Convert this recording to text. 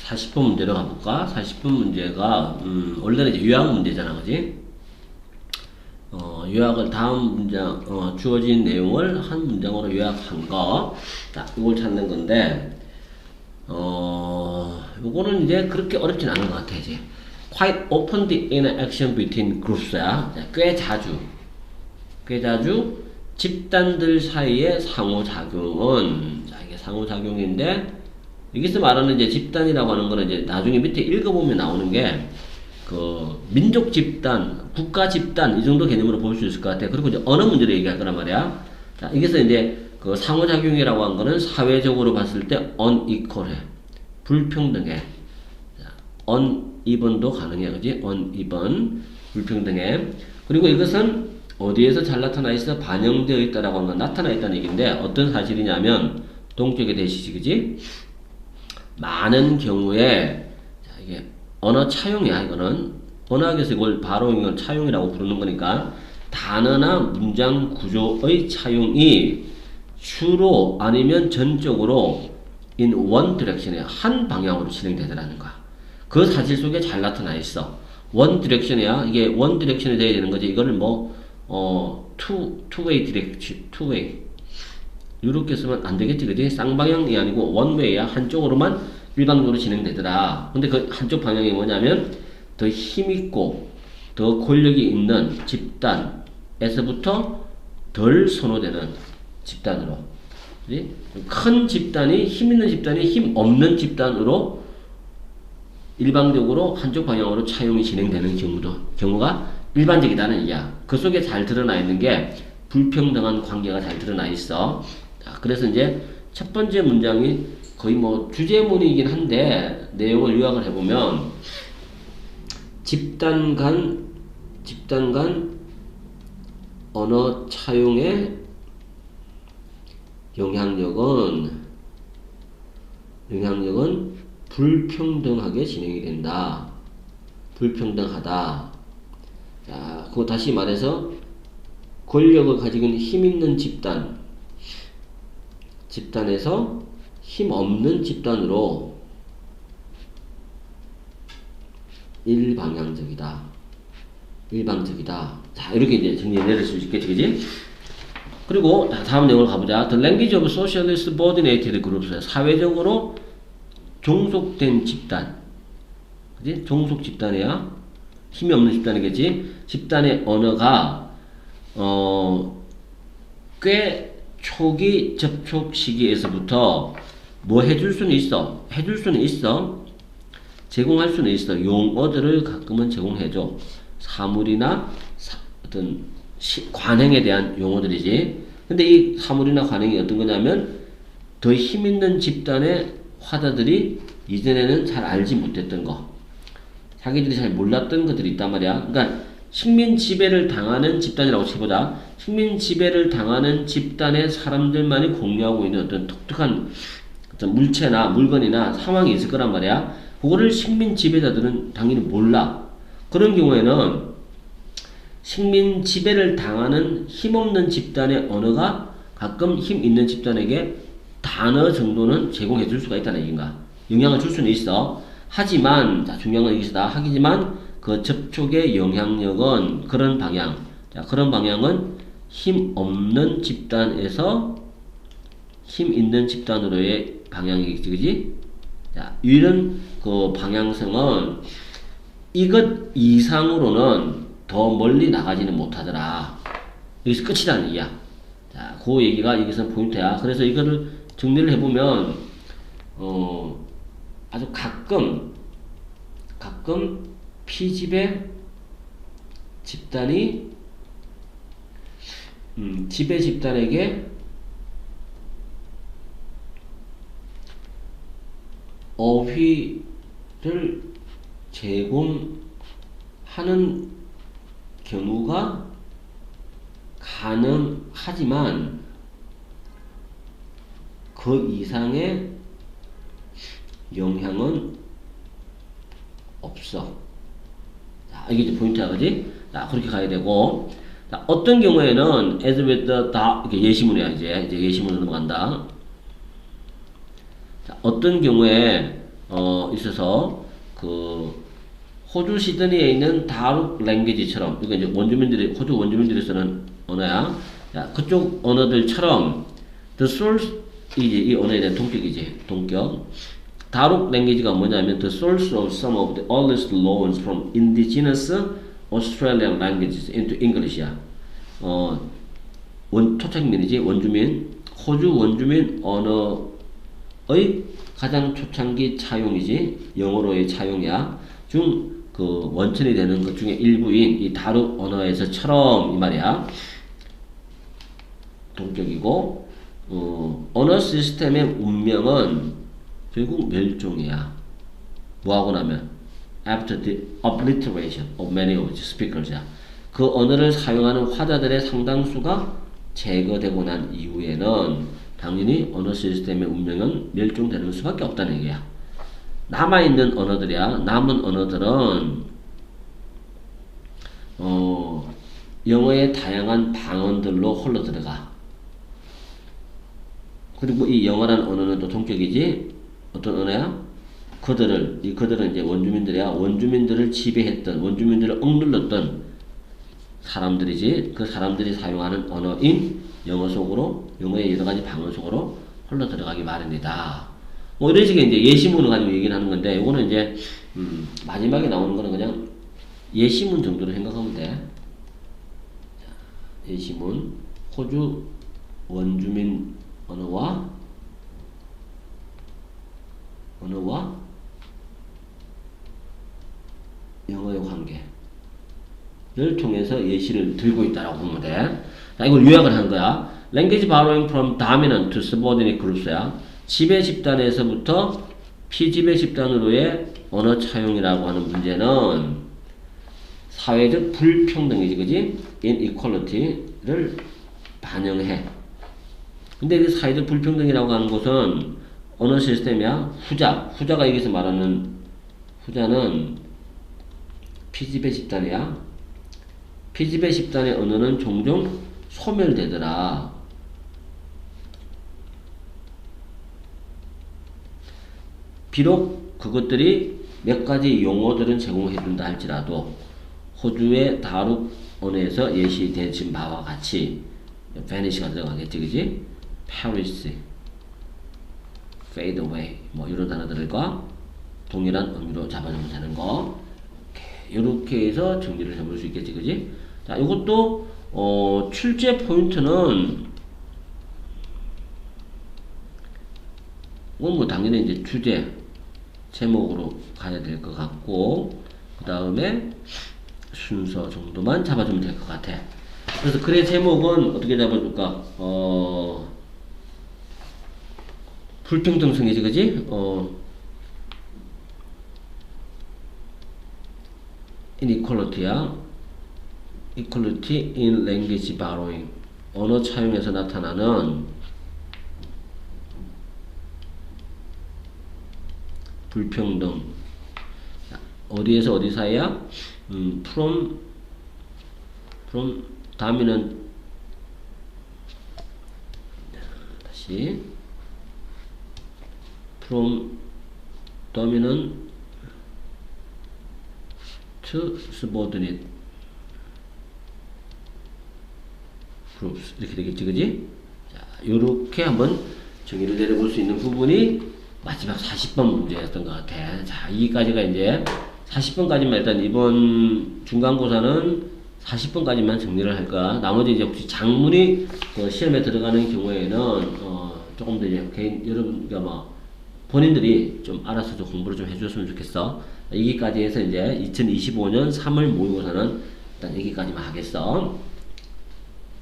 40번 문제로 가볼까? 40번 문제가, 원래는 이제 요약 문제잖아, 그지? 요약을 다음 문장, 주어진 내용을 한 문장으로 요약한 거. 자, 이걸 찾는 건데, 요거는 이제 그렇게 어렵진 않은 것 같아, 이제. Quite often the interaction between groups야. 꽤 자주 집단들 사이의 상호작용은, 자, 이게 상호작용인데, 여기서 말하는 이제 집단이라고 하는 거는 이제 나중에 밑에 읽어보면 나오는 게, 민족 집단, 국가 집단, 이 정도 개념으로 볼 수 있을 것 같아. 그리고 이제 언어 문제를 얘기할 거란 말이야. 자, 여기서 이제 상호작용이라고 한 거는 사회적으로 봤을 때 unequal해. 불평등해. 자, uneven도 가능해. 그지? uneven. 불평등해. 그리고 이것은 어디에서 잘 나타나 있어? 반영되어 있다라고 하는 건 나타나 있다는 얘기인데, 어떤 사실이냐면, 동격의 대시지, 그지? 많은 경우에, 자, 이게 언어 차용이야, 이거는. 언어학에서 이걸 바로 이건 차용이라고 부르는 거니까, 단어나 문장 구조의 차용이 주로 아니면 전적으로 in one direction에 한 방향으로 진행되더라는 거야. 그 사실 속에 잘 나타나 있어. one direction이야. 이게 one direction이 돼야 되는 거지. 이거를 two-way direction, two-way. 이렇게 쓰면 안 되겠지, 그지? 쌍방향이 아니고 원웨이야. 한쪽으로만 일방적으로 진행되더라. 근데 그 한쪽 방향이 뭐냐면 더 힘있고 더 권력이 있는 집단에서부터 덜 선호되는 집단으로, 그지? 큰 집단이, 힘있는 집단이 힘 없는 집단으로 일방적으로 한쪽 방향으로 차용이 진행되는 경우가 일반적이다는 얘기야. 그 속에 잘 드러나 있는 게 불평등한 관계가 잘 드러나 있어. 자, 그래서 이제 첫 번째 문장이 거의 주제문이긴 한데 내용을 요약을 해보면 집단 간 언어 차용의 영향력은 불평등하게 진행이 된다. 불평등하다. 자, 그거 다시 말해서 권력을 가지고 있는 힘 있는 집단에서 힘 없는 집단으로 일방적이다. 자, 이렇게 이제 정리를 내릴 수 있겠지, 그지? 그리고 다음 내용을 가보자. The language of socially subordinated groups. 사회적으로 종속된 집단. 그지? 종속 집단이야. 힘이 없는 집단이겠지? 집단의 언어가, 꽤 초기 접촉 시기에서부터 해줄 수는 있어. 제공할 수는 있어. 용어들을 가끔은 제공해줘. 사물이나 어떤 관행에 대한 용어들이지. 근데 이 사물이나 관행이 어떤 거냐면 더 힘있는 집단의 화자들이 이전에는 잘 알지 못했던 거, 자기들이 잘 몰랐던 것들이 있단 말이야. 그러니까 식민 지배를 당하는 집단이라고 쳐보자. 식민 지배를 당하는 집단의 사람들만이 공유하고 있는 어떤 독특한 어떤 물체나 물건이나 상황이 있을 거란 말이야. 그거를 식민 지배자들은 당연히 몰라. 그런 경우에는 식민 지배를 당하는 힘없는 집단의 언어가 가끔 힘 있는 집단에게 단어 정도는 제공해 줄 수가 있다는 얘기인가. 영향을 줄 수는 있어. 하지만, 자, 중요한 건 여기서다. 하지만 그 접촉의 영향력은 그런 방향. 자, 그런 방향은 힘 없는 집단에서 힘 있는 집단으로의 방향이겠지, 그지? 자, 이런 그 방향성은 이것 이상으로는 더 멀리 나가지는 못하더라. 여기서 끝이라는 얘기야. 자, 그 얘기가 여기서 포인트야. 그래서 이거를 정리를 해보면, 아주 가끔 피지배 집단이, 지배 집단에게 어휘를 제공하는 경우가 가능하지만 그 이상의 영향은 없어. 자, 이게 이제 포인트야, 그지? 자, 그렇게 가야 되고. 자, 어떤 경우에는 as with the 이게 예시문이야, 이제 예시문으로 넘어간다. 자, 어떤 경우에 있어서 그 호주 시드니에 있는 다룩 랭귀지처럼 이거 이제 원주민들이 호주 원주민들이 쓰는 언어야. 자, 그쪽 언어들처럼 the source 이 언어에 대한 동격이지. 동격. 다룩 랭귀지가 뭐냐면 the source of some of the oldest loans from indigenous Australian languages into English야. 초창민이지 원주민 호주 원주민 언어의 가장 초창기 차용이지 영어로의 차용이야. 중 그 원천이 되는 것 중에 일부인 이 다룩 언어에서처럼 이 말이야. 동격이고 언어 시스템의 운명은 결국 멸종이야. 뭐하고 나면 after the obliteration of many of its speakers야. 그 언어를 사용하는 화자들의 상당수가 제거되고 난 이후에는 당연히 언어 시스템의 운명은 멸종되는 수밖에 없다는 얘기야. 남아있는 언어들이야. 남은 언어들은 영어의 다양한 방언들로 흘러 들어가. 그리고 이 영어라는 언어는 또 동격이지. 어떤 언어야? 그들은 이제 원주민들이야. 원주민들을 지배했던, 원주민들을 억눌렀던 사람들이지. 그 사람들이 사용하는 언어인 영어 속으로, 영어의 여러 가지 방언 속으로 흘러 들어가기 마련이다. 뭐 이런 식의 이제 예시문을 가지고 얘기를 하는 건데, 이거는 이제 마지막에 나오는 거는 그냥 예시문 정도로 생각하면 돼. 자, 예시문. 호주 원주민 언어와 영어의 관계를 통해서 예시를 들고 있다라고 보면 돼. 자, 이걸 요약을 하는 거야. Language borrowing from dominant to subordinate groups야. 지배 집단에서부터 피지배 집단으로의 언어 차용이라고 하는 문제는 사회적 불평등이지, 그지? inequality를 반영해. 근데 그 사회적 불평등이라고 하는 것은 언어 시스템이야. 후자가 여기서 말하는 후자는 피지배 집단이야. 피지배 집단의 언어는 종종 소멸되더라. 비록 그것들이 몇 가지 용어들은 제공해준다 할지라도 호주의 다룩 언어에서 예시된 바와 같이 vanish가 들어가겠지, 그지? perish, fade away 뭐 이런 단어들과 동일한 의미로 잡아주면 되는 거. 이렇게 해서 정리를 해볼 수 있겠지, 그지? 자, 이것도 출제 포인트는 이건 뭐 당연히 이제 주제 제목으로 가야 될 것 같고, 그 다음에 순서 정도만 잡아주면 될 것 같아. 그래서 글의 제목은 어떻게 잡아줄까? 불평등성이지, 그지? inequality야. equality in language borrowing. 언어 차용에서 나타나는 불평등. 어디에서 어디 사이야? from dominant. 다시 from dominant to subordinate groups 이렇게 되겠지, 그지? 자, 요렇게 한번 정의를 내려볼 수 있는 부분이 마지막 40번 문제였던 것 같아. 자, 여기까지가 이제 40번까지만 일단 이번 중간고사는 40번까지만 정리를 할 거야. 나머지 이제 혹시 작문이 시험에 들어가는 경우에는 조금 더 이제 여러분가 뭐 본인들이 좀 알아서 좀 공부를 좀 해줬으면 좋겠어. 여기까지 해서 이제 2025년 3월 모의고사는 일단 여기까지만 하겠어.